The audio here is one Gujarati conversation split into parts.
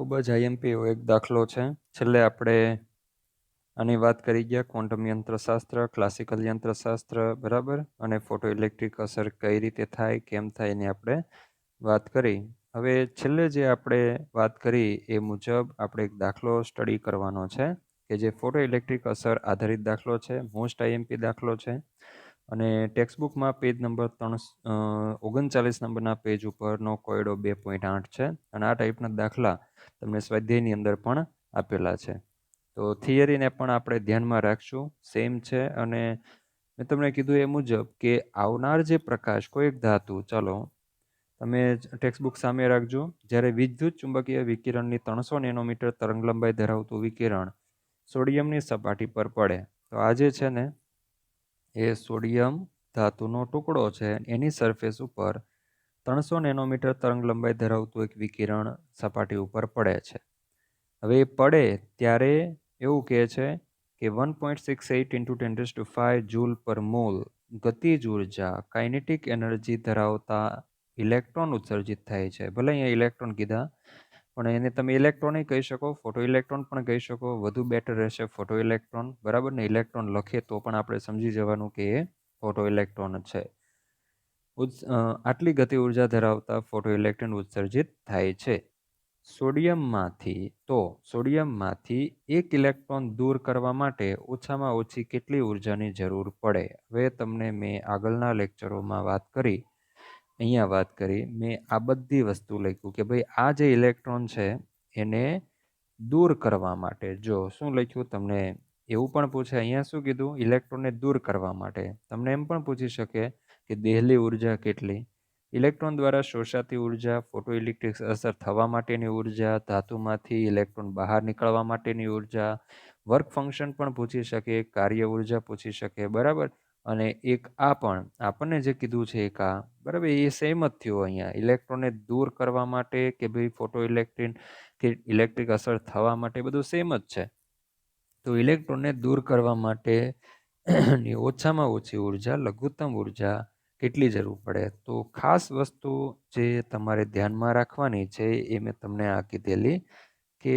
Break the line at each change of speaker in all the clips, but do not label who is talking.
ખૂબ જ આઈએમપી એવો એક દાખલો છે. છેલ્લે આપણે આની વાત કરી ગયા ક્વોન્ટમ યંત્રશાસ્ત્ર, ક્લાસિકલ યંત્રશાસ્ત્ર, બરાબર, અને ફોટો ઇલેક્ટ્રિક અસર કઈ રીતે થાય, કેમ થાય એની આપણે વાત કરી. હવે છેલ્લે જે આપણે વાત કરી એ મુજબ આપણે એક દાખલો સ્ટડી કરવાનો છે કે જે ફોટો ઇલેક્ટ્રિક અસર આધારિત દાખલો છે, મોસ્ટ આઈએમપી દાખલો છે. અને ટેક્સ્ટબુકમાં પેજ નંબર 39 નંબરના પેજ ઉપરનો કોયડો 2.8 છે. અને આ ટાઈપના દાખલા તમને સ્વાધ્યાયની અંદર પણ આપેલા છે. તો થિયરીને પણ આપણે ધ્યાનમાં રાખશું, સેમ છે. અને મેં તમને કીધું એ મુજબ કે આવનાર જે પ્રકાશ, કોઈ એક ધાતુ, ચાલો તમે ટેક્સ્ટબુક સામે રાખજો, જ્યારે વિદ્યુત ચુંબકીય વિકિરણની 300 નેનોમીટર તરંગલંબાઈ ધરાવતું વિકિરણ સોડિયમની સપાટી પર પડે તો આ જે છે ને એ સોડિયમ ધાતુનો ટુકડો છે, એની સરફેસ ઉપર 300 નેનોમીટર તરંગલંબાઈ ધરાવતું એક વિકિરણ સપાટી ઉપર પડે છે. હવે એ પડે ત્યારે એવું કહે છે કે 1.68 × 10⁵ જૂલ પર મોલ ગતિજ ઉર્જા, કાઇનેટિક એનર્જી ધરાવતા ઇલેક્ટ્રોન ઉત્સર્જિત થાય છે. ભલે અહીંયા ઇલેક્ટ્રોન કીધા, પણ એને તમે ઇલેક્ટ્રોન કહી શકો, ફોટો ઇલેક્ટ્રોન પણ કહી શકો. વધુ બેટર રહેશે ફોટો ઇલેક્ટ્રોન, બરાબર ને. ઇલેક્ટ્રોન લખીએ તો પણ આપણે સમજી જવાનું કે એ ફોટો ઇલેક્ટ્રોન છે. આટલી ગતિ ઉર્જા ધરાવતા ફોટો ઇલેક્ટ્રોન ઉત્સર્જિત થાય છે સોડિયમમાંથી. તો સોડિયમમાંથી એક ઇલેક્ટ્રોન દૂર કરવા માટે ઓછામાં ઓછી કેટલી ઉર્જાની જરૂર પડે? હવે તમને મેં આગળના લેક્ચરોમાં વાત કરી, અહીંયા વાત કરી, મેં આ બધી વસ્તુ લખ્યું કે ભાઈ આ જે ઇલેક્ટ્રોન છે એને દૂર કરવા માટે, જો શું લખ્યું તમને એવું પણ પૂછે. અહીંયા શું કીધું? ઇલેક્ટ્રોનને દૂર કરવા માટે. તમને એમ પણ પૂછી શકે કે દેહલી ઉર્જા કેટલી? ઇલેક્ટ્રોન દ્વારા શોષાતી ઉર્જા, ફોટો ઇલેક્ટ્રિક અસર થવા માટેની ઉર્જા, ધાતુમાંથી ઇલેક્ટ્રોન બહાર નીકળવા માટેની ઉર્જા, વર્ક ફંક્શન પણ પૂછી શકે, કાર્ય ઉર્જા પૂછી શકે, બરાબર. અને એક આ પણ આપણને જે કીધું છે એક આ, બરાબર, એ સેમ જ થયું અહીંયા. ઇલેક્ટ્રોનને દૂર કરવા માટે કે ભાઈ ફોટો ઇલેક્ટ્રિક અસર થવા માટે બધું સેમ જ છે. તો ઇલેક્ટ્રોનને દૂર કરવા માટે ઓછામાં ઓછી ઉર્જા, લઘુત્તમ ઉર્જા કેટલી જરૂર પડે? તો ખાસ વસ્તુ જે તમારે ધ્યાનમાં રાખવાની છે એ મેં તમને આ કીધેલી કે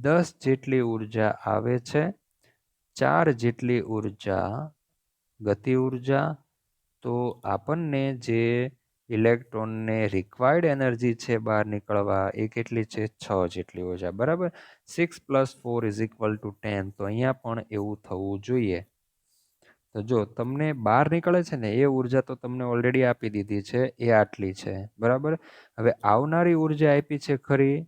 10 જેટલી ઉર્જા આવે છે, 4 જેટલી ઉર્જા ગતિ ઉર્જા. તો આપણને જે ઇલેક્ટ્રોનને રિક્વાયર્ડ એનર્જી છે બહાર નીકળવા, એ કેટલી છે? 6 જેટલી ઉર્જા, બરાબર. 6 + 4 = 10. તો અહીંયા પણ એવું થવું જોઈએ. તો જો તમને બહાર નીકળે છે ને એ ઉર્જા તો તમને ઓલરેડી આપી દીધી છે, એ આટલી છે, બરાબર. હવે આવનારી ઉર્જા આપી છે ખરી?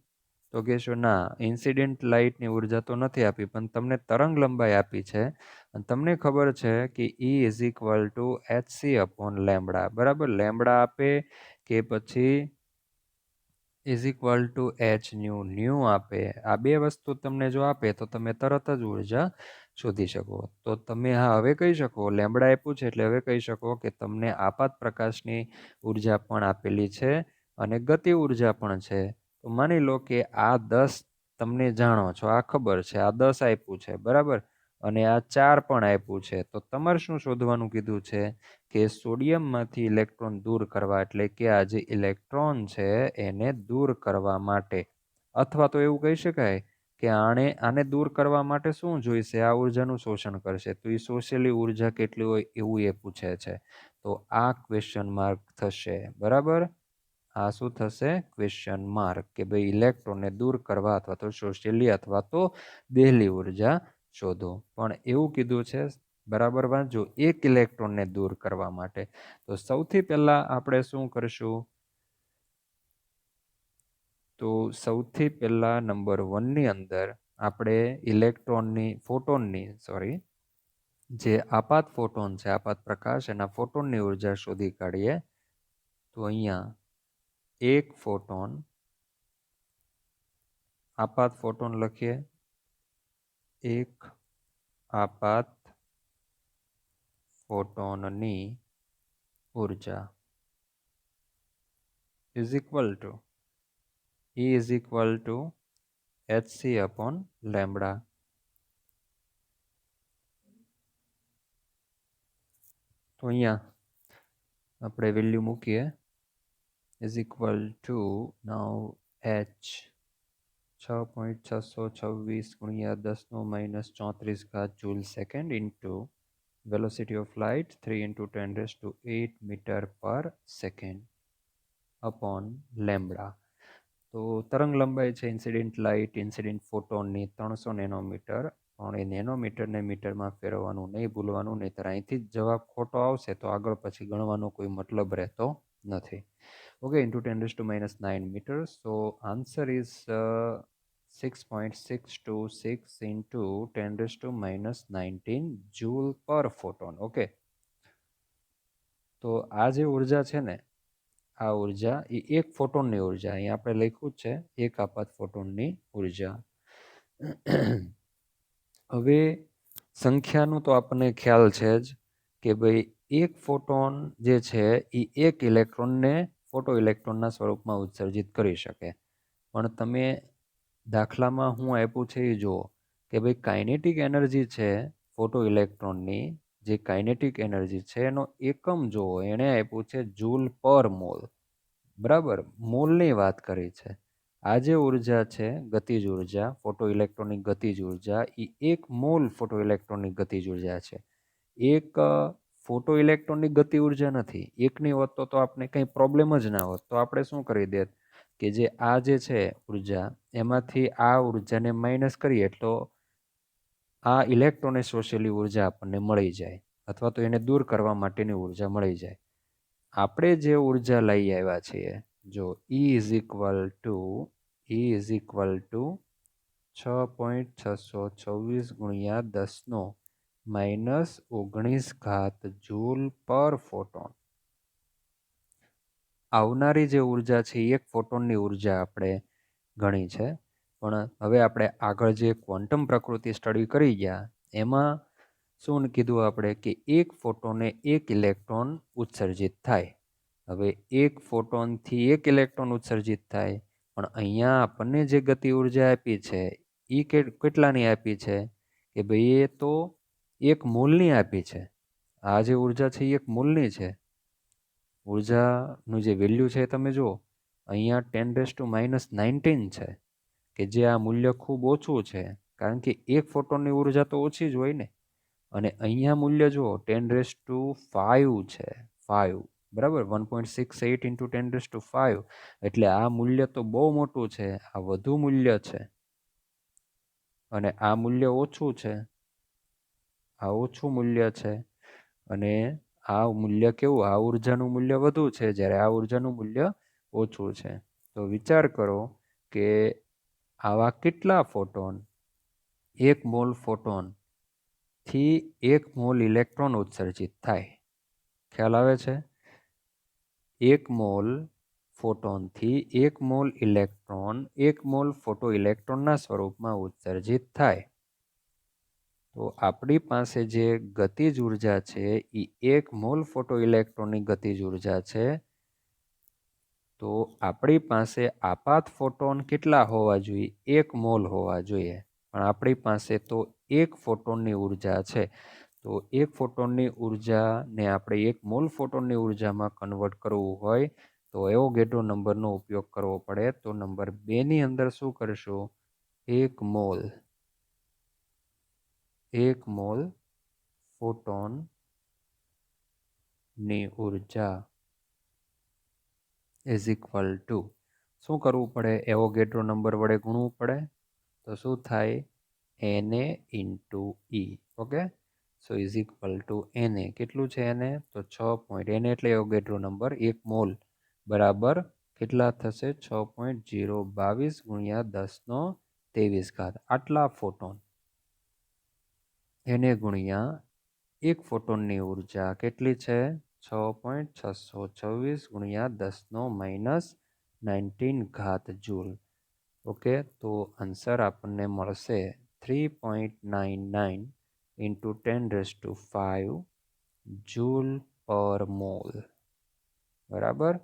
તો કહેશો ના, ઇન્સિડન્ટ લાઇટની ઉર્જા તો નથી આપી, પણ તમને તરંગ લંબાઈ આપી છે. અને તમને ખબર છે કે E = hc/λ, બરાબર. લેમ્બડા આપે કે પછી h આપે, આ બે વસ્તુ તમને જો આપે તો તમે તરત જ ઉર્જા શોધી શકો. તો તમે હા હવે કહી શકો, લેમ્બડા આપ્યું છે એટલે હવે કહી શકો કે તમને આપાત પ્રકાશની ઉર્જા પણ આપેલી છે અને ગતિ ઉર્જા પણ છે. તો માની લો કે આ 10 તમને જાણો છો, આ ખબર છે, આ 10 આપ્યું છે, બરાબર, અને આ 4 પણ આપ્યું છે. તો તમારે શું શોધવાનું કીધું છે કે સોડિયમમાંથી ઇલેક્ટ્રોન દૂર કરવા, એટલે કે આ જે ઇલેક્ટ્રોન છે એને દૂર કરવા માટે, અથવા તો એવું કહી શકાય કે આને દૂર કરવા માટે શું જોઈશે? આ ઉર્જાનું શોષણ કરશે. તો એ શોષેલી ઉર્જા કેટલી હોય એવું એ પૂછે છે. તો આ ક્વેશ્ચન માર્ક થશે, બરાબર. આ શું થશે? Question mark. કે ભાઈ ઇલેક્ટ્રોનને દૂર કરવા અથવા તો શોષેલી અથવા તો દેહલી ઉર્જા શોધો. પણ એવું કીધું છે, બરાબર વાંચો, એક ઇલેક્ટ્રોનને દૂર કરવા માટે. તો સૌથી પહેલા આપણે શું કરશું? તો સૌથી પહેલા નંબર 1 ની અંદર આપણે જે આપાત ફોટોન છે, આપાત પ્રકાશ, એના ફોટોનની ઉર્જા શોધી કાઢીએ. તો અહીંયા એક ફોટોન, આપાત ફોટોન લખીએ, એક આપાત ફોટોનની ઉર્જા E = hc/λ. તો અહીંયા આપણે વેલ્યુ મૂકીએ, now h 6.626 ગુણ્યા 10⁻³ joule second into velocity of light 3 × 10⁸ metre પર સેકન્ડ અપોન લેમ્બડા. તો તરંગ લંબાઈ છે ઇન્સિડેન્ટ લાઇટ ઇન્સિડેન્ટ ફોટોનની 300 નેનોમીટર. પણ એ નેનોમીટરને મીટરમાં ફેરવવાનું નહીં ભૂલવાનું, નહીંતર અહીંથી જ જવાબ ખોટો આવશે તો આગળ પછી ગણવાનો કોઈ મતલબ રહેતો નથી. Okay, into 10⁻⁹ metre. So answer is 6.626 into 10⁻⁹ joule પર ફોટોન. ઓકે, તો આ જે ઉર્જા છે ને, આ ઉર્જા એ એક ફોટોનની ઉર્જા, અહીંયા આપણે લખ્યું જ છે એક આપાત ફોટોનની ઉર્જા. હવે સંખ્યાનું તો આપણને ખ્યાલ છે જ કે ભાઈ એક ફોટોન જે છે એ એક ઇલેક્ટ્રોનને ફોટો ઇલેક્ટ્રોનના સ્વરૂપમાં ઉત્સર્જિત કરી શકે. પણ તમે દાખલામાં હું આપ્યું છે એ જુઓ કે ભાઈ કાઇનેટિક એનર્જી છે ફોટો ઇલેક્ટ્રોનની, જે કાઇનેટિક એનર્જી છે એનો એકમ જુઓ, એણે આપ્યું છે જૂલ પર મોલ. બરાબર, મોલની વાત કરી છે. આ જે ઉર્જા છે ગતિજ ઉર્જા, ફોટો ઇલેક્ટ્રોનની ગતિજ ઉર્જા, એ એક મોલ ફોટો ઇલેક્ટ્રોનની ગતિજ ઉર્જા છે. એક ફોટો ઇલેક્ટ્રોનની ગતિ ઉર્જા નથી. એકની હોત તો આપણે કંઈ પ્રોબ્લેમ જ ના હોત. તો આપણે શું કરી દેત કે જે આ જે છે ઉર્જા, એમાંથી આ ઉર્જાને માઇનસ કરીએ તો આ ઇલેક્ટ્રોને શોષેલી ઉર્જા આપણને મળી જાય, અથવા તો એને દૂર કરવા માટેની ઉર્જા મળી જાય. આપણે જે ઉર્જા લઈ આવ્યા છીએ, જો E ઇઝ ઇક્વલ ટુ 6.626 ગુણ્યા 10⁻⁹ જૂલ પર ફોટોન. આવનારી જે ઉર્જા છે એક ફોટોનની ઉર્જા આપણે ગણી છે. પણ હવે આપણે આગળ જે ક્વોન્ટમ પ્રકૃતિ સ્ટડી કરી ગયા એમાં શું કીધું આપણે કે એક ફોટોને એક ઇલેક્ટ્રોન ઉત્સર્જિત થાય. હવે એક ફોટોનથી એક ઇલેક્ટ્રોન ઉત્સર્જિત થાય, પણ અહીંયા આપણને જે ગતિ ઉર્જા આપી છે એ કેટલાની આપી છે કે ભાઈ એ તો એક મોલની આપી છે. આ જે ઉર્જા છે એ એક મોલની છે. ઉર્જાનું જે વેલ્યુ છે તમે જુઓ, અહીંયા 10⁻⁹ છે, કે જે આ મૂલ્ય ખૂબ ઓછું છે, કારણ કે એક ફોટોનની ઉર્જા તો ઓછી જ હોય ને. અને અહીંયા મૂલ્ય જુઓ 10⁵ છે, 5. બરાબર, 1.68 ઇન્ટુ 10⁵. એટલે આ મૂલ્ય તો બહુ મોટું છે, આ વધુ મૂલ્ય છે. અને આ મૂલ્ય ઓછું છે, આ ઓછું મૂલ્ય છે. અને આ મૂલ્ય કેવું, આ ઉર્જાનું મૂલ્ય વધુ છે, જ્યારે આ ઉર્જાનું મૂલ્ય ઓછું છે. તો વિચાર કરો કે આવા કેટલા ફોટોન, એક મોલ ફોટોન થી એક મોલ ઇલેક્ટ્રોન ઉત્સર્જિત થાય. ખ્યાલ આવે છે? એક મોલ ફોટોનથી એક મોલ ઇલેક્ટ્રોન એક મોલ ફોટો ઇલેક્ટ્રોનના સ્વરૂપમાં ઉત્સર્જિત થાય. તો આપણી પાસે જે ગતિજ ઉર્જા છે એ એક મોલ ફોટો ઇલેક્ટ્રોનની ગતિજ ઉર્જા છે. તો આપણી પાસે આપાત ફોટોન કેટલા હોવા જોઈએ? એક મોલ હોવા જોઈએ. પણ આપણી પાસે તો એક ફોટોનની ઉર્જા છે. તો એક ફોટોનની ઉર્જાને આપણે એક મોલ ફોટોનની ઉર્જામાં કન્વર્ટ કરવું હોય તો એવોગેડ્રો નંબરનો ઉપયોગ કરવો પડે. તો નંબર 2ની અંદર શું કરશું? એક મોલ ફોટોનની ઉર્જા ઇઝ ઇક્વલ ટુ શું કરવું પડે? એવોગેડ્રો નંબર વડે ગુણવું પડે. તો શું થાય? Na into E. Okay, so is equal two Na. કેટલું છે Na? તો 6. Na એટલે એવોગેડ્રો નંબર. એક મોલ બરાબર કેટલા થશે? 6.022 ગુણ્યા 10⁻23. આટલા ફોટોન. એને ગુણ્યા એક ફોટોનની ઉર્જા કેટલી છે? 6.626 ગુણ્યા 10⁻⁹ જૂલ. ઓકે, તો આન્સર આપણને મળશે 3.99 ઇન્ટુ 10⁵ જૂલ પર મોલ. બરાબર.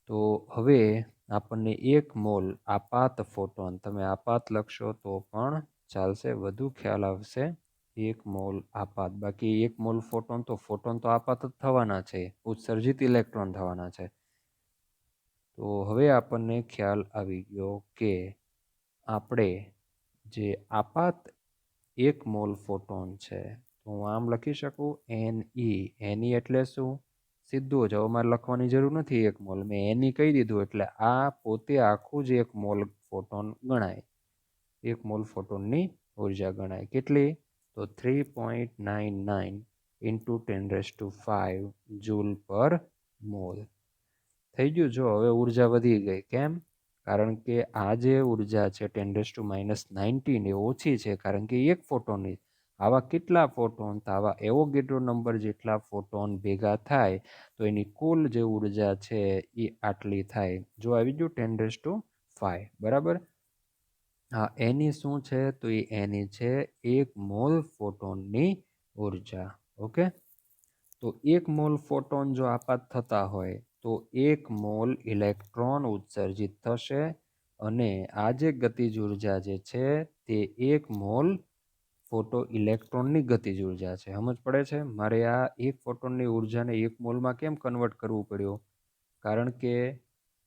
તો હવે આપણને એક મોલ આપાત ફોટોન, તમે આપાત લખશો તો પણ ચાલશે, વધુ ખ્યાલ આવશે. એક મોલ આપાત, બાકી એક મોલ ફોટોન તો આપાત જ થવાના છે, ઉત્સર્જિત ઇલેક્ટ્રોન થવાના છે. તો હવે આપણને ખ્યાલ આવી ગયો કે આપણે જે આપાત 1 મોલ ફોટોન છે તો હું આમ લખી શકું Ne એટલે શું? સીધું જ, હવે મારે લખવાની જરૂર નથી 1 મોલ, મેં Ne કહી દીધું એટલે આ પોતે આખું જ 1 મોલ ફોટોન ગણાય. 1 મોલ ફોટોનની ઉર્જા ગણાય. કેટલી? તો 3.99 ઇન્ટુ 10⁵ જૂલ પર મોલ. થઈ ગયું. જો હવે ઉર્જા વધી ગઈ. કેમ? કારણ કે આ જે ઉર્જા છે 10⁻⁹ એ ઓછી છે, કારણ કે 1 ફોટોનની. આવા કેટલા ફોટોન? તો આવા એવોગેડ્રો નંબર જેટલા ફોટોન ભેગા થાય તો એની કુલ જે ઉર્જા છે એ આટલી થાય. જો આવી ગયું 10⁵ બરાબર. હા, એની શું છે? તો એની છે 1 મોલ ફોટોનની ઉર્જા. ઓકે, તો 1 મોલ ફોટોન જો આપાત થતા હોય તો 1 મોલ ઇલેક્ટ્રોન ઉત્સર્જિત થશે અને આ જે ગતિજ ઉર્જા જે છે તે 1 મોલ ફોટો ઇલેક્ટ્રોનની ગતિજ ઉર્જા છે. સમજ પડે છે? મારે આ 1 ફોટોનની ઉર્જાને 1 મોલમાં કેમ કન્વર્ટ કરવું પડ્યું? કારણ કે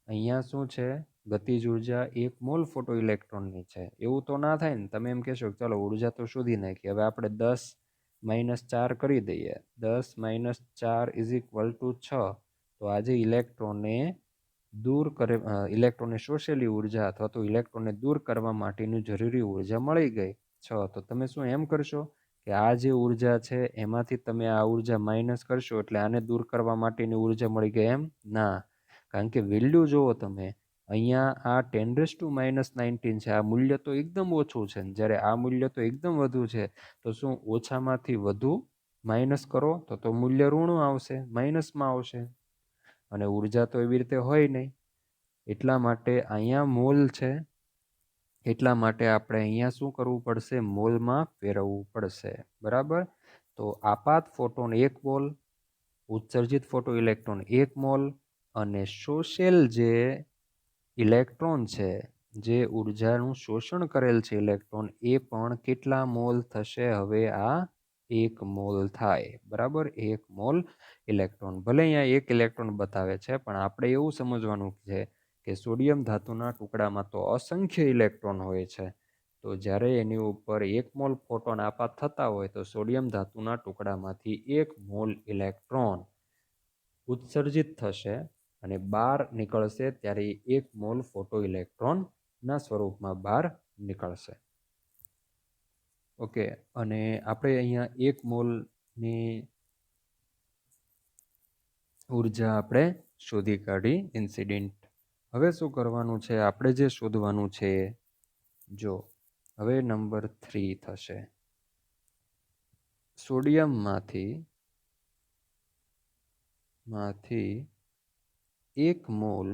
અહીંયા શું છે? ગતિજ ઉર્જા 1 મોલ ફોટો ઇલેક્ટ્રોનની છે. એવું તો ના થાય ને. તમે એમ કહેશો કે ચાલો ઉર્જા તો શોધી નાખી, હવે આપણે 10-4 કરી દઈએ. 10-4 = 6. તો આજે ઇલેક્ટ્રોનને દૂર કરે, ઇલેક્ટ્રોનને શોષેલી ઉર્જા અથવા તો ઇલેક્ટ્રોનને દૂર કરવા માટેની જરૂરી ઉર્જા મળી ગઈ 6. તો તમે શું એમ કરશો કે આ જે ઉર્જા છે એમાંથી તમે આ ઉર્જા માઇનસ કરશો એટલે આને દૂર કરવા માટેની ઉર્જા મળી ગઈ? એમ ના, કારણ કે વેલ્યુ જુઓ તમે. અહીંયા આ 10⁻⁹ છે, આ મૂલ્ય તો એકદમ ઓછું છે, જ્યારે આ મૂલ્ય તો એકદમ વધુ છે. તો શું ઓછામાંથી વધુ માઇનસ કરો તો મૂલ્ય ઋણ આવશે, માઇનસમાં આવશે, અને ઉર્જા તો એવી રીતે હોય નહીં. એટલા માટે અહીંયા મોલ છે, એટલા માટે આપણે અહીંયા શું કરવું પડશે? મોલમાં ફેરવવું પડશે. બરાબર. તો આપાત ફોટોન 1 મોલ, ઉત્સર્જિત ફોટો ઇલેક્ટ્રોન 1 મોલ, અને શોષેલ જે ઇલેક્ટ્રોન છે, જે ઉર્જાનું શોષણ કરેલ છે ઇલેક્ટ્રોન, એ પણ કેટલા મોલ થશે? હવે આ 1 મોલ થાય. બરાબર, 1 મોલ ઇલેક્ટ્રોન. ભલે અહીંયા 1 ઇલેક્ટ્રોન બતાવે છે, પણ આપણે એવું સમજવાનું છે કે સોડિયમ ધાતુના ટુકડામાં તો અસંખ્ય ઇલેક્ટ્રોન હોય છે. તો જ્યારે એની ઉપર 1 મોલ ફોટોન આપાત થતા હોય તો સોડિયમ ધાતુના ટુકડામાંથી 1 મોલ ઇલેક્ટ્રોન ઉત્સર્જિત થશે અને બહાર નીકળશે ત્યારે 1 મોલ ફોટો ઇલેક્ટ્રોનના સ્વરૂપમાં બહાર નીકળશે. ઓકે, અને આપણે અહીંયા 1 મોલની ઉર્જા આપણે શોધી કાઢી ઇન્સિડન્ટ. હવે શું કરવાનું છે? આપણે જે શોધવાનું છે, જો હવે નંબર 3 થશે. સોડિયમમાંથી 1 મોલ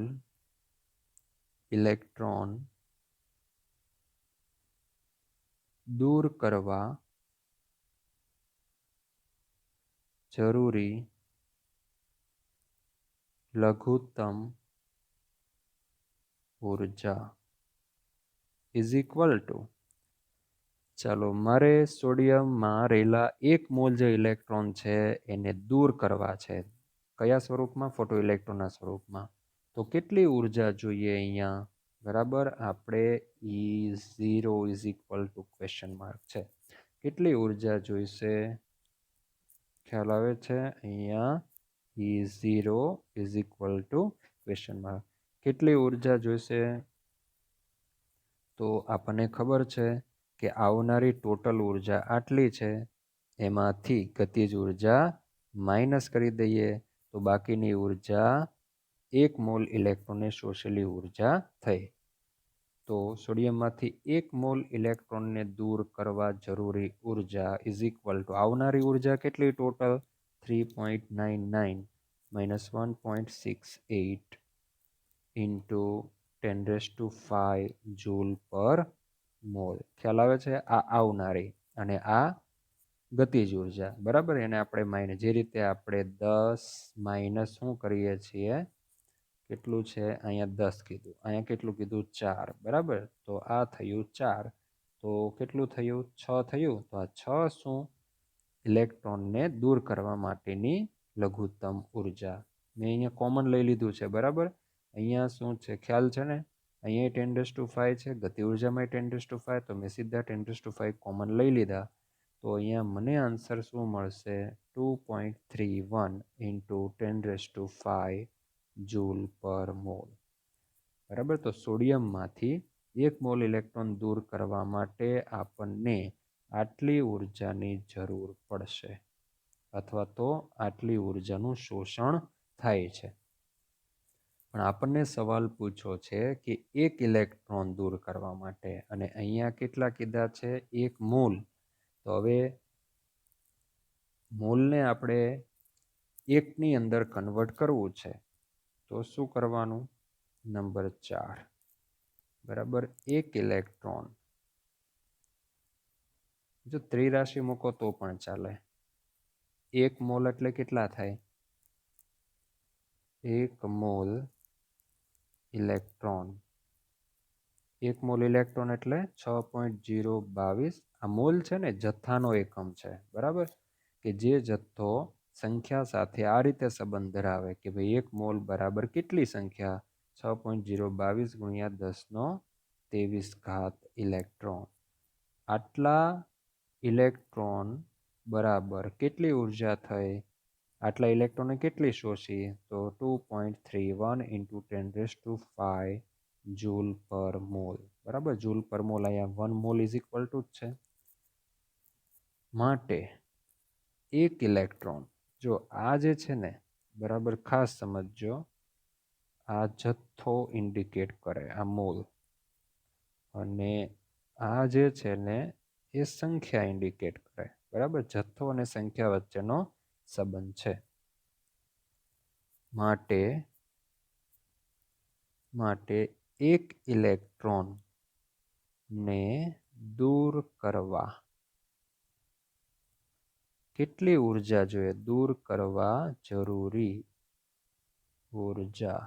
ઇલેક્ટ્રોન દૂર કરવા જરૂરી લઘુત્તમ ઉર્જા = ચાલો, મારે સોડિયમમાં રહેલા 1 મોલ જે ઇલેક્ટ્રોન છે એને દૂર કરવા છે. કયા સ્વરૂપમાં? ફોટો ઇલેક્ટ્રોનના સ્વરૂપમાં. તો કેટલી ઉર્જા જોઈએ અહીંયા? બરાબર, આપણે E0 = છે. કેટલી ઉર્જા જોઈશે? ખ્યાલ આવે છે? અહીંયા E0 = કેટલી ઉર્જા જોઈશે? તો આપણને ખબર છે કે આવનારી ટોટલ ઉર્જા આટલી છે. એમાંથી ગતિજ ઉર્જા માઇનસ કરી દઈએ તો બાકીની ઉર્જા 1 મોલ ઇલેક્ટ્રોનને શોષેલી ઉર્જા થઈ. તો સોડિયમમાંથી 1 મોલ ઇલેક્ટ્રોનને દૂર કરવા જરૂરી ઉર્જા = આવનારી ઉર્જા કેટલી ટોટલ? 3.99 - 1.68 ઇન્ટુ 10⁵ જૂલ પર મોલ. ખ્યાલ આવે છે? આ આવનારી અને આ ગતિજ ઉર્જા. બરાબર, એને આપણે માઇનસ, જે રીતે આપણે 10 માઇનસ શું કરીએ છીએ, કેટલું છે અહીંયા 10 કીધું, અહીંયા કેટલું કીધું 4. બરાબર, તો આ થયું 4. તો કેટલું થયું? 6 થયું. તો આ 6 શું? ઇલેક્ટ્રોનને દૂર કરવા માટેની લઘુત્તમ ઉર્જા. મેં અહીંયા કોમન લઈ લીધું છે. બરાબર, અહીંયા શું છે ખ્યાલ છે ને? અહીંયા 10⁵ છે, ગતિ ઉર્જામાં 10⁵, તો મેં સીધા 10⁵ કોમન લઈ લીધા. તો અહીંયા મને આન્સર શું મળશે? 2.31 ઇન્ટુ 10⁵ જૂલ પર મોલ. બરાબર. તો સોડિયમમાંથી 1 મોલ ઇલેક્ટ્રોન દૂર કરવા માટે આપણને આટલી ઉર્જાની જરૂર પડશે, અથવા તો આટલી ઉર્જાનું શોષણ થાય છે. પણ આપણને સવાલ પૂછ્યો છે કે 1 ઇલેક્ટ્રોન દૂર કરવા માટે, અને અહીંયા કેટલા કીધા છે? 1 મોલ. તો હવે મોલને આપણે 1ની અંદર કન્વર્ટ કરવું છે, તો શું કરવાનું? નંબર 4. બરાબર. 1 ઇલેક્ટ્રોન, જો ત્રિરાશિ મૂકો તો પણ ચાલે. 1 મોલ એટલે કેટલા થાય? 1 મોલ ઇલેક્ટ્રોન. 1 મોલ ઇલેક્ટ્રોન એટલે 6.022. આ મોલ છે ને જથ્થાનો એકમ છે. બરાબર. કે જે જથ્થો સંખ્યા સાથે આ રીતે સંબંધ ધરાવે કે ભાઈ 1 મોલ બરાબર કેટલી સંખ્યા? 6.022 ગુણ્યા 10⁻23 ઇલેક્ટ્રોન. આટલા ઇલેક્ટ્રોન બરાબર કેટલી ઉર્જા થઈ? આટલા ઇલેક્ટ્રોનને કેટલી શોષી? તો 2.31 ઇન્ટુ 10⁵ જૂલ પર મોલ. બરાબર. જૂલ પર મોલ. અહીંયા 1 મોલ ઇઝ ઇક્વલ ટુ જ છે. માટે 1 ઇલેક્ટ્રોન, જો આ જે છે ને, બરાબર ખાસ સમજજો, આ જથ્થો ઇન્ડિકેટ કરે, આ મોલ, અને આ જે છે ને એ સંખ્યા ઇન્ડિકેટ કરે. બરાબર. જથ્થો અને સંખ્યા વચ્ચેનો સંબંધ છે. માટે 1 ઇલેક્ટ્રોન ને દૂર કરવા કેટલી ઉર્જા જોઈએ? દૂર કરવા જરૂરી ઉર્જા.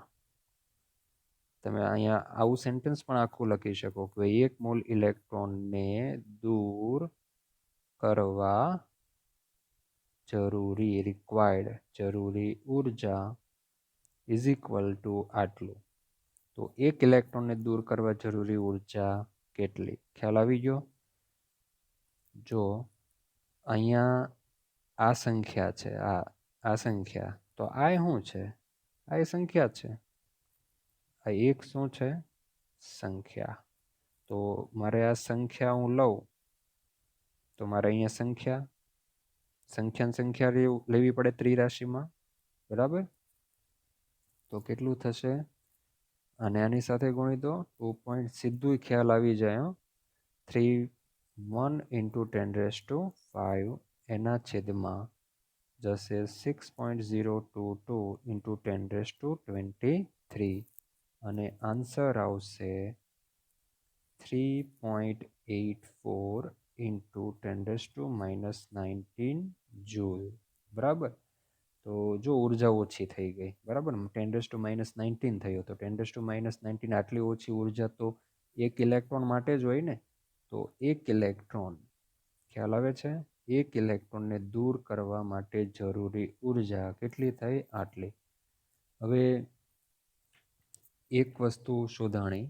તમે અહીંયા આવું સેન્ટેન્સ પણ આખું લખી શકો કે 1 મોલ ઇલેક્ટ્રોનને દૂર કરવા જરૂરી ઉર્જા ઇઝ ઇક્વલ ટુ આટલું. તો 1 ઇલેક્ટ્રોનને દૂર કરવા જરૂરી ઉર્જા કેટલી? ખ્યાલ આવી ગયો? જો અહીંયા આ સંખ્યા છે, આ સંખ્યા, તો આ શું છે? આ એ સંખ્યા છે. આ એક શું છે? સંખ્યા. તો મારે આ સંખ્યા હું લઉં, તો મારે અહીંયા સંખ્યા લેવી પડે ત્રિરાશિમાં. બરાબર. તો કેટલું થશે? અને આની સાથે ગુણી દો. 2. સીધું ખ્યાલ આવી જાય. 31 ઇન્ટુ 10⁵ એના છેદમાં જશે 6.022 ઇન્ટુ 10⁻23, અને આન્સર આવશે 3.84 ઇન્ટુ 10⁻19 જૂલ. બરાબર. તો જો ઉર્જા ઓછી થઈ ગઈ. બરાબર. 10⁻19 થયો, તો 10⁻19 આટલી ઓછી ઉર્જા તો 1 ઇલેક્ટ્રોન માટે જ હોય ને. તો 1 ઇલેક્ટ્રોન, ખ્યાલ આવે છે? 1 ઇલેક્ટ્રોનને દૂર કરવા માટે જરૂરી ઉર્જા કેટલી થઈ? આટલી. હવે એક વસ્તુ શોધાણી.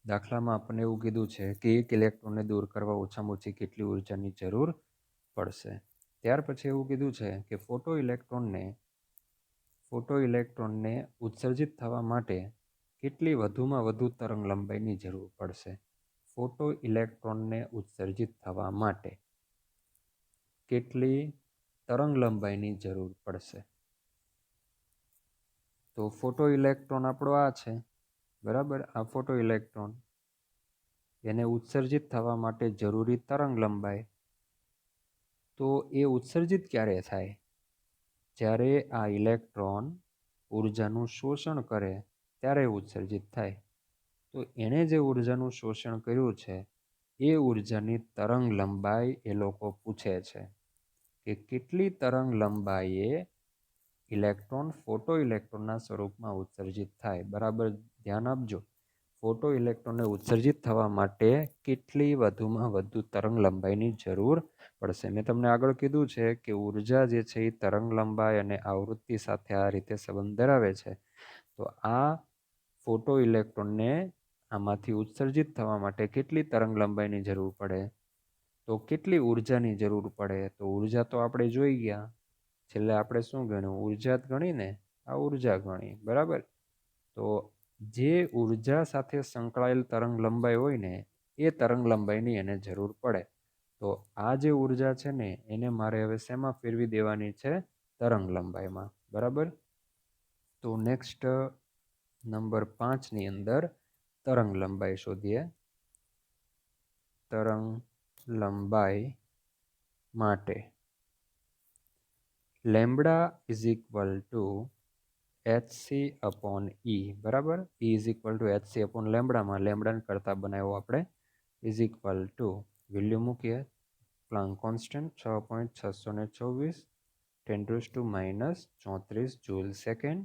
દાખલામાં આપણને એવું કીધું છે કે 1 ઇલેક્ટ્રોનને દૂર કરવા ઓછામાં ઓછી કેટલી ઉર્જાની જરૂર પડશે. ત્યાર પછી એવું કીધું છે કે ફોટો ઇલેક્ટ્રોનને ઉત્સર્જિત થવા માટે કેટલી વધુમાં વધુ તરંગ લંબાઈની જરૂર પડશે? ફોટો ઇલેક્ટ્રોનને ઉત્સર્જિત થવા માટે કેટલી તરંગ લંબાઈની જરૂર પડશે? તો ફોટો ઇલેક્ટ્રોન આપણો આ છે. બરાબર. આ ફોટો ઇલેક્ટ્રોન, એને ઉત્સર્જિત થવા માટે જરૂરી તરંગ લંબાઈ, તો એ ઉત્સર્જિત ક્યારે થાય? જ્યારે આ ઇલેક્ટ્રોન ઉર્જાનું શોષણ કરે ત્યારે ઉત્સર્જિત થાય. તો એણે જે ઉર્જાનું શોષણ કર્યું છે એ ઉર્જાની તરંગ લંબાઈ એ લોકો પૂછે છે કે કેટલી તરંગ લંબાઈએ ઇલેક્ટ્રોન ફોટો ઇલેક્ટ્રોનના સ્વરૂપમાં ઉત્સર્જિત થાય. બરાબર ધ્યાન આપજો. ફોટો ઇલેક્ટ્રોનને ઉત્સર્જિત થવા માટે કેટલી વધુમાં વધુ તરંગ લંબાઈની જરૂર પડશે? મેં તમને આગળ કીધું છે કે ઉર્જા જે છે એ તરંગ લંબાઈ અને આવૃત્તિ સાથે આ રીતે સંબંધ ધરાવે છે. તો આ ફોટો ઇલેક્ટ્રોનને આમાંથી ઉત્સર્જિત થવા માટે કેટલી તરંગ લંબાઈની જરૂર પડે? તો કેટલી ઉર્જાની જરૂર પડે? તો ઉર્જા તો આપણે જોઈ ગયા, છેલ્લે આપણે શું ગણ્યું? ઉર્જા જ ગણીને, આ ઉર્જા ગણી, બરાબર. તો જે ઉર્જા સાથે સંકળાયેલ તરંગ લંબાઈ હોય ને એ તરંગ લંબાઈની એને જરૂર પડે. તો આ જે ઉર્જા છે ને એને મારે હવે શેમાં ફેરવી દેવાની છે? તરંગ લંબાઈમાં, બરાબર. તો નેક્સ્ટ નંબર 5 ની અંદર તરંગ લંબાઈ શોધીએ. તરંગ લંબાઈ માટે lambda is equal to hc upon e, બરાબર. e is equal to hc upon લેમ્બડામાં લેમ્બડાને કરતા બનાવ્યો આપણે, ઇઝ ઇક્વલ ટુ વેલ્યુ મૂકીએ. Planck constant 6.624 10⁻⁻34 joule second,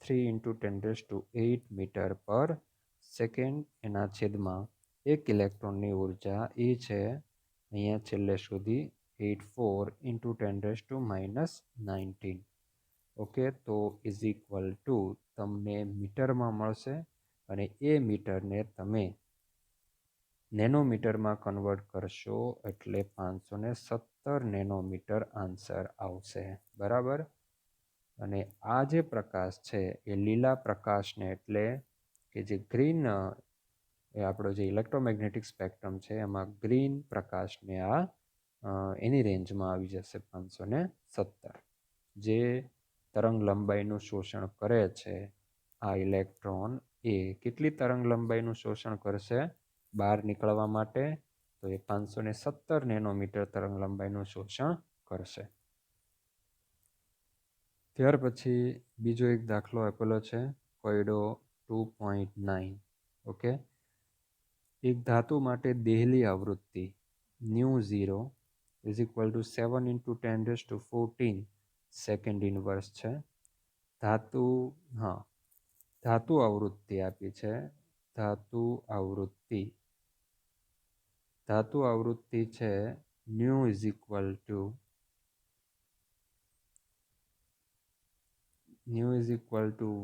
3 × 10⁸ metre પર સેકન્ડ, એના છેદમાં 1 ઇલેક્ટ્રોનની ઉર્જા એ છે અહીંયા છેલ્લે સુધી 84 × 10⁻19. ઓકે, તો ઇઝ ઇક્વલ ટુ તમને મીટરમાં મળશે અને એ મીટરને તમે નેનોમીટરમાં કન્વર્ટ કરશો એટલે 517 નેનોમીટર આન્સર આવશે, બરાબર. અને આ જે પ્રકાશ છે એ લીલા પ્રકાશને એટલે કે જે ગ્રીન એ આપણો જે ઇલેક્ટ્રોમેગ્નેટિક સ્પેક્ટ્રમ છે એમાં ગ્રીન પ્રકાશને આ એની રેન્જમાં આવી જશે 517. જે તરંગ લંબાઈનું શોષણ કરે છે આ ઇલેક્ટ્રોન એ કેટલી તરંગ લંબાઈનું શોષણ કરશે બહાર નીકળવા માટે? તો એ 517 નેનોમીટર તરંગ લંબાઈનું શોષણ કરશે. ત્યાર પછી બીજો એક દાખલો આપેલો છે, કોયડો 2.9. ઓકે, એક ધાતુ માટે દેહલી આવૃત્તિ ν0 is equal to 7 × 10⁻14 second inverse છે. ધાતુ આવૃત્તિ આપી છે. ધાતુ આવૃત્તિ છે ν is equal to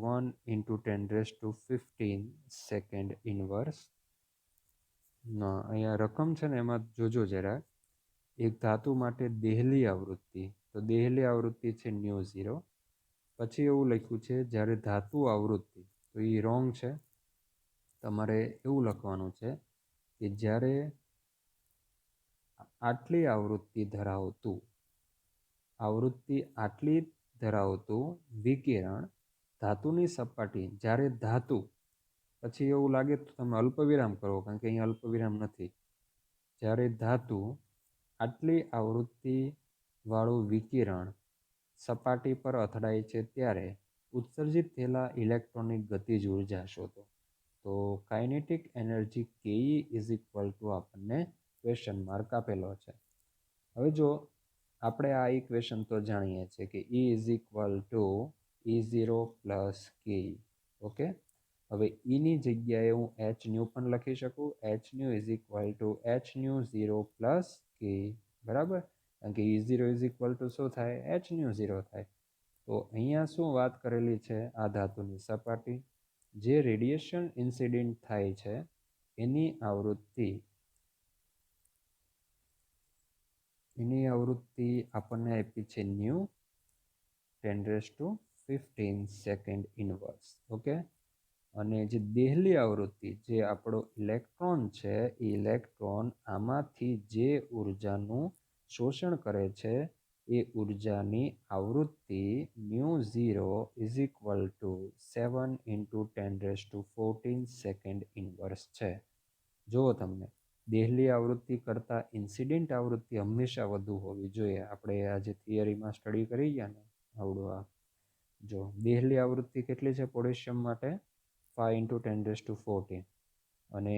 1 × 10⁻15 second inverse. અહીંયા રકમ છે ને એમાં જોજો જરા. એક ધાતુ માટે દેહલી આવૃત્તિ, તો દેહલી આવૃત્તિ છે ν0. પછી એવું લખ્યું છે જ્યારે ધાતુ આવૃત્તિ, તો એ રોંગ છે. તમારે એવું લખવાનું છે કે જ્યારે આટલી આવૃત્તિ ધરાવતું વિકિરણ ધાતુની સપાટી, જ્યારે ધાતુ, પછી એવું લાગે તો તમે અલ્પવિરામ કરો, કારણ કે અહીંયા અલ્પવિરામ નથી. જ્યારે ધાતુ આટલી આવૃત્તિવાળું વિકિરણ સપાટી પર અથડાય છે ત્યારે ઉત્સર્જિત થયેલા ઇલેક્ટ્રોનની ગતિજ ઉર્જા શોધો. તો kinetic energy ke is equal two આપણને ક્વેશ્ચન માર્ક આપેલો છે. હવે જો આપણે આ ઇક્વેશન તો જાણીએ છીએ કે E is equal two E0 plus ke. Okay, હવે ની જગ્યાએ હું hν પણ લખી શકું. hν is equal two hν0 plus ke, બરાબર. કારણ કે E0 ઇઝ ઇક્વલ ટુ શું થાય? hν0 થાય. તો અહીંયા શું વાત કરેલી છે? આ ધાતુની સપાટી જે રેડિયેશન ઇન્સિડન્ટ થાય છે એની આવૃત્તિ આપણને આપી છે ν 10⁻15 સેકન્ડ ઇનવર્સ. ઓકે, અને જે દેહલી આવૃત્તિ, જે આપણો ઇલેક્ટ્રોન છે, એ ઇલેક્ટ્રોન આમાંથી જે ઉર્જાનું શોષણ કરે છે એ ઉર્જાની આવૃત્તિ ν0 is equal to 7 × 10⁻14 second inverse છે. જુઓ તમને, દેહલી આવૃત્તિ કરતાં ઇન્સિડન્ટ આવૃત્તિ હંમેશા વધુ હોવી જોઈએ. આપણે આજે થિયરીમાં સ્ટડી કરી ગયા ને આવડું. જો દેહલી આવૃત્તિ કેટલી છે પોટેશિયમ માટે? 5 × 10⁻14. અને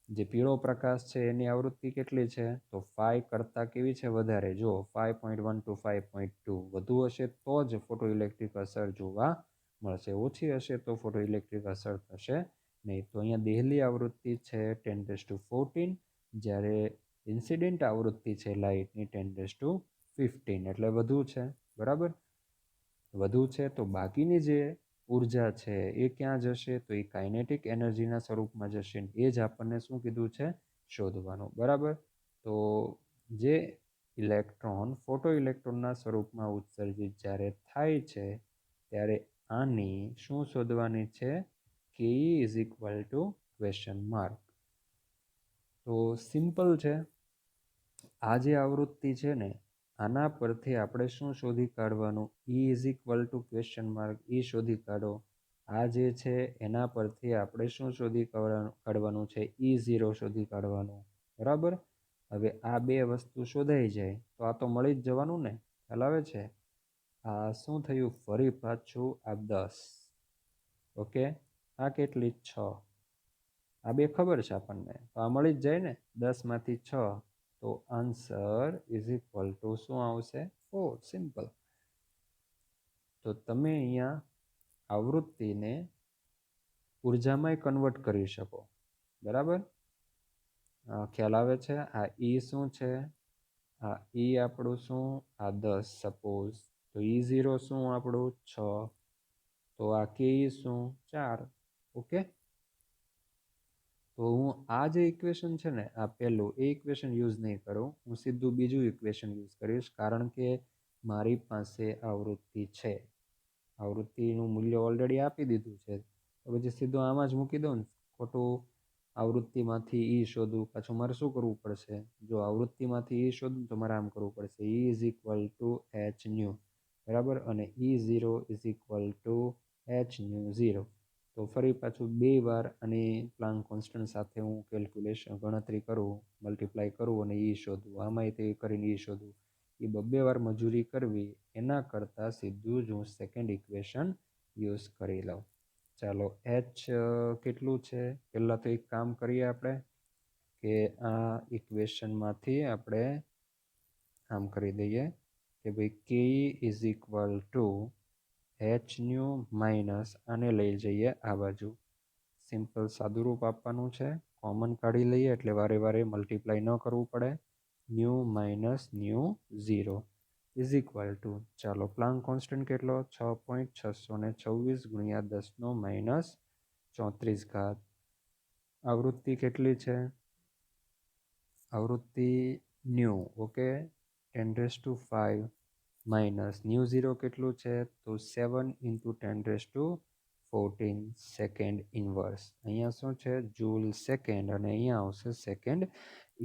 જે પીળો પ્રકાશ છે એની આવૃત્તિ કેટલી છે? તો 5 કરતાં કેવી છે? વધારે. જો 5.1 to 5.2 વધુ હશે તો જ ફોટોઇલેક્ટ્રિક અસર જોવા મળશે, ઓછી હશે તો ફોટોઇલેક્ટ્રિક અસર થશે નહીં. તો અહીંયા દેહલી આવૃત્તિ છે 10⁻14, જ્યારે ઇન્સિડન્ટ આવૃત્તિ છે લાઇટની 10⁻15, એટલે વધુ છે, બરાબર. વધુ છે તો બાકીની જે ઉર્જા છે એ ક્યાં જશે? તો એ કાઇનેટિક એનર્જીના સ્વરૂપમાં જશે. એ જ આપણને શું કીધું છે? શોધવાનું. બરાબર. તો જે ઇલેક્ટ્રોન ફોટો ઇલેક્ટ્રોનના સ્વરૂપમાં ઉત્સર્જિત જ્યારે થાય છે ત્યારે આની શું શોધવાની છે? કે is equal to question mark. તો સિમ્પલ છે. આ જે આવૃત્તિ છે ને આના પરથી આપણે શું શોધી કાઢવાનું? E is equal to question mark. E શોધી કાઢો. આ જે છે એના પરથી આપણે શું શોધી કાઢવાનું છે? E0 શોધી કાઢવાનું. બરાબર. હવે આ બે વસ્તુ શોધાઈ જાય તો આ તો મળી જ જવાનું ને. ખ્યાલ આવે છે? આ શું થયું? ફરી પાછું આ 10. ઓકે. આ કેટલી? 6. આ બે ખબર છે આપણને, તો આ મળી જ જાય ને. 10 માંથી 6, તો આન્સર ઇઝ ઇક્વલ ટુ શું આવશે? 4. સિમ્પલ. તો તમે અહીંયા આવૃત્તિને ઉર્જામાં કન્વર્ટ કરી શકો. બરાબર. ખ્યાલ આવે છે? આ ઈ શું છે? આ ઈ આપણું શું? આ 10 સપોઝ. તો E0 શું આપણું? 6. તો આ કે શું? 4. ઓકે. તો હું આ જે ઇક્વેશન છે ને આ પહેલું એ ઇક્વેશન યુઝ નહીં કરું. હું સીધું બીજું ઇક્વેશન યુઝ કરીશ, કારણ કે મારી પાસે આવૃત્તિ છે. આવૃત્તિનું મૂલ્ય ઓલરેડી આપી દીધું છે. તો પછી સીધું આમાં જ મૂકી દઉં ને. ખોટું આવૃત્તિમાંથી ઈ શોધવું, પાછું મારે શું કરવું પડશે? જો આવૃત્તિમાંથી ઈ શોધવું તો મારે આમ કરવું પડશે. ઈ is equal two H new. બરાબર. અને E0 is equal two H new 0. તો ફરી પાછું 2 વાર અને પ્લાન્ક કોન્સ્ટન્ટ સાથે હું કેલ્ક્યુલેશન ગણતરી કરું, મલ્ટીપ્લાય કરું અને ઈ શોધવું. આમાંય તે કરીને ઈ શોધવું. એ 2 વાર મજૂરી કરવી એના કરતાં સીધું જ હું સેકન્ડ ઇક્વેશન યુઝ કરી લઉં. ચાલો, એચ કેટલું છે? પહેલાં તો એક કામ કરીએ આપણે કે આ ઇક્વેશનમાંથી આપણે આમ કરી દઈએ કે ભાઈ કે is equal two H new minus આને લઈ જઈએ આ બાજુ. સિમ્પલ સાદુરૂપ આપવાનું છે. કોમન કાઢી લઈએ એટલે વારે વારે મલ્ટીપ્લાય ન કરવું પડે. New minus new 0 is equal two, ચાલો પ્લાન્ક કોન્સ્ટન્ટ કેટલો? 6.626 ગુણ્યા 10 માઇનસ 34 ઘાત. આવૃત્તિ કેટલી છે? આવૃત્તિ ન્યુ. ઓકે. 10⁵ માઇનસ ન્યુ 0 કેટલું છે? તો 7 ઇન્ટુ 10⁻14 સેકન્ડ ઇનવર્સ. અહીંયા શું છે? જૂલ સેકન્ડ, અને અહીંયા આવશે second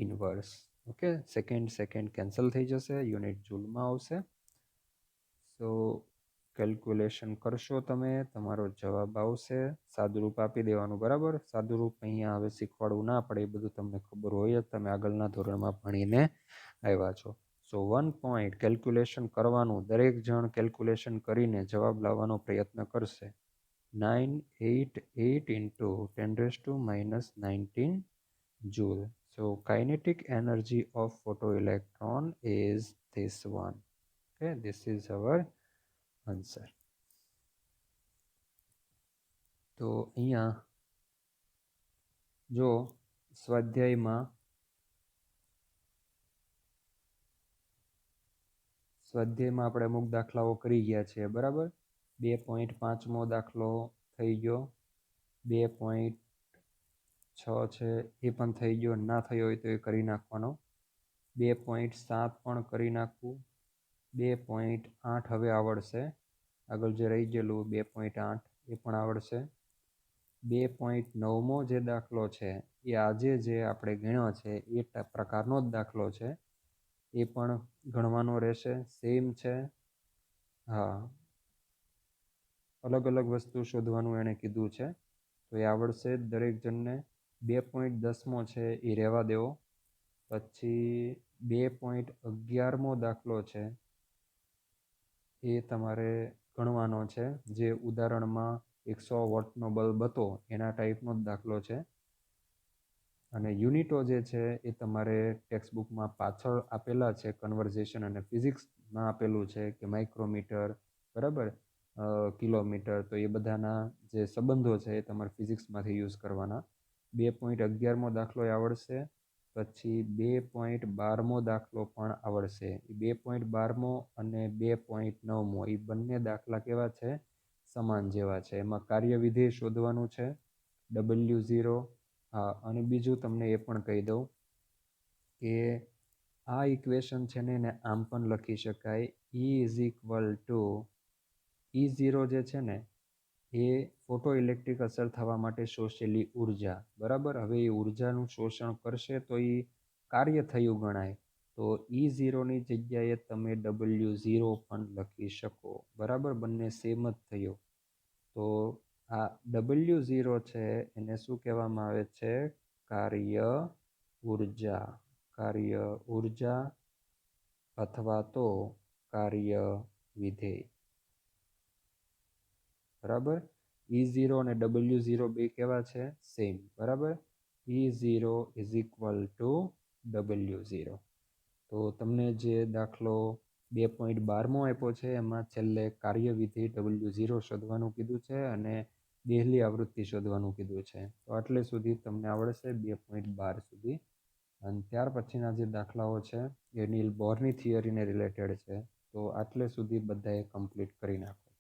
inverse. Okay. Second cancel થઈ જશે, યુનિટ જૂલમાં આવશે. સો કેલ્ક્યુલેશન કરશો તમે, તમારો જવાબ આવશે. સાદુરૂપ આપી દેવાનું. બરાબર. સાદુરૂપ અહીંયા હવે શીખવાડવું ના પડે, એ બધું તમને ખબર હોય જ, તમે આગળના ધોરણમાં ભણીને આવ્યા છો. સો 1 પોઈન્ટ કેલ્ક્યુલેશન કરવાનું. દરેક જણ કેલ્ક્યુલેશન કરીને જવાબ લાવવાનો પ્રયત્ન કરશે. 988 into 10⁻19 joule. So kinetic energy of photoelectron is this one. Okay, this is our answer. તો અહીંયા જો સ્વાધ્યાયમાં આપણે અમુક દાખલાઓ કરી ગયા છે. બરાબર. 2.5મો દાખલો થઈ ગયો. 2.6 છે એ પણ થઈ ગયો. ના થયો હોય તો એ કરી નાખવાનો. 2.7 પણ કરી નાખવું. 2.8 હવે આવડશે. આગળ જે રહી ગયેલું 2.8 એ પણ આવડશે. 2.9મો જે દાખલો છે એ આજે જે આપણે ગણ્યો છે એ પ્રકારનો જ દાખલો છે. એ પણ ગણવાનો રહેશે. સેમ છે. હા, અલગ અલગ વસ્તુ શોધવાનું એણે કીધું છે, તો એ આવડશે દરેક જણને. 2.10મો છે એ રહેવા દેવો. પછી 2.11મો દાખલો છે એ તમારે ગણવાનો છે. જે ઉદાહરણમાં 100 વોટનો બલ્બ હતો એના ટાઈપનો જ દાખલો છે. અને યુનિટો જે છે એ તમારે ટેક્સ્ટબુકમાં પાછળ આપેલા છે. કન્વર્ઝેશન અને ફિઝિક્સમાં આપેલું છે કે માઇક્રોમીટર, બરાબર, કિલોમીટર. તો એ બધાના જે સંબંધો છે એ તમારે ફિઝિક્સમાંથી યુઝ કરવાના. 2.11મો દાખલો આવડશે. પછી 2.12મો દાખલો પણ આવડશે. 2.12મો અને 2.9મો એ બંને દાખલા કેવા છે? સમાન જેવા છે. એમાં કાર્ય વિધેય શોધવાનું છે W0. હા, અને બીજું તમને એ પણ કહી દઉં કે આ ઇક્વેશન છે ને એને આમ પણ લખી શકાય E0 જે છે ને એ ફોટોઇલેક્ટ્રિક અસર થવા માટે શોષેલી ઉર્જા. બરાબર, હવે એ ઉર્જાનું શોષણ કરશે તો એ કાર્ય થયું ગણાય. તો E0 ની જગ્યાએ તમે W0 પણ લખી શકો. બરાબર, બંને સેમ જ થયો. તો આ W0 છે એને શું કહેવામાં આવે છે? કાર્ય ઉર્જા અથવા તો કાર્ય વિધેય. બરાબર, E0 અને W0 બે કેવા છે? સેમ. બરાબર, E0 is equal two W0. તો તમને જે દાખલો 2.12મો આપ્યો છે એમાં છેલ્લે કાર્ય વિધેય W0 શોધવાનું કીધું છે અને બેહલી આવૃત્તિ શોધવાનું કીધું છે. તો આટલે સુધી તમને આવડશે 2.12 સુધી. અને ત્યાર પછીના જે દાખલાઓ છે એ નીલ બોરની થિયરીને રિલેટેડ છે. તો આટલે સુધી બધાએ કમ્પ્લીટ કરી નાખો.